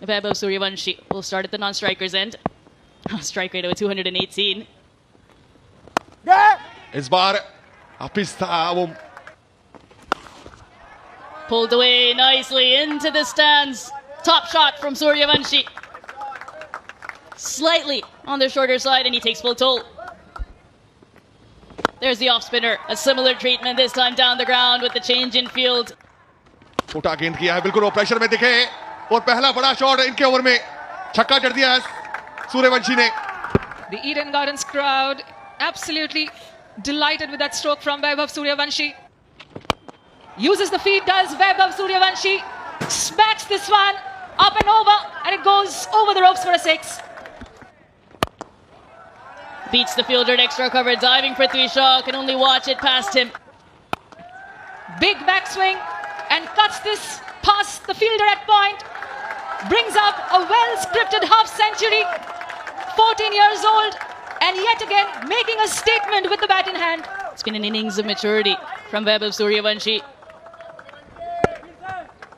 Vaibhav Suryavanshi will start at the non-striker's end. Strike rate of a 218. इस बार वापिस था वो Pulled away nicely into the stands. Top shot from Suryavanshi. Slightly on the shorter side, and he takes full toll. There's the off spinner. A similar treatment this time down the ground with the change in field. छोटा गेंद किया है, बिल्कुल वो pressure में दिखे और पहला बड़ा शॉट इनके ओवर में छक्का जड़ दिया है सूर्यवंशी ने. The Eden Gardens crowd absolutely delighted with that stroke from Vaibhav Suryavanshi. Uses the feet, does Vaibhav Suryavanshi. Smacks this one up and over, and it goes over the ropes for a 6. Beats the fielder at extra cover. Diving Prithvi Shaw can only watch it past him. Big backswing and cuts this past the fielder at point. Brings up a well-scripted half century. 14 years old, and yet again making a statement with the bat in hand. It's been an innings of maturity from Vaibhav Suryavanshi.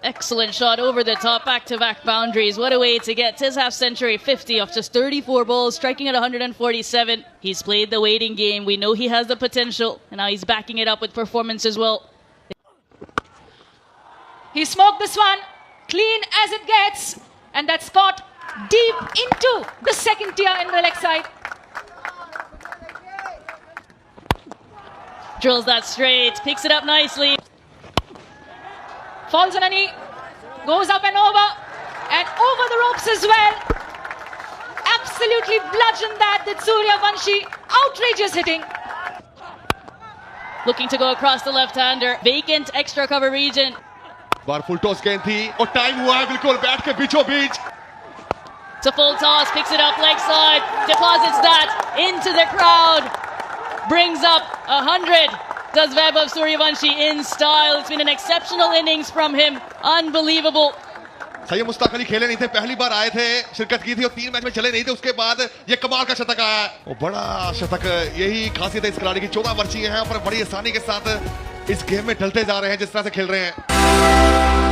Excellent shot over the top, back-to-back boundaries. What a way to get his half-century 50 off just 34 balls, striking at 147. He's played the waiting game. We know he has the potential, and now he's backing it up with performance as well. He smoked this one, clean as it gets, and that's caught deep into the second tier in the leg side. Drills that straight, picks it up nicely. Falls on a knee, goes up and over the ropes as well. Absolutely bludgeoned that did Suryavanshi. Outrageous hitting. Looking to go across the left-hander. Vacant extra cover region. Bar full toss गेंद थी और time हुआ है बिल्कुल bat के बीचों बीच. It's a full toss, picks it up leg side, deposits that into the crowd. Brings up 100. Does Vaibhav Suryavanshi in style. It's been an exceptional innings from him. Unbelievable. सही मुश्ताक अली खेले नहीं थे, पहली बार आए थे, शिरकत की थी और 3 मैच में चले नहीं थे. उसके बाद ये कमाल का शतक आया और बड़ा शतक. यही खासियत है इस खिलाड़ी की. 14 वर्षीय है पर बड़ी आसानी के साथ इस गेम में ढलते जा रहे हैं जिस तरह से खेल रहे हैं.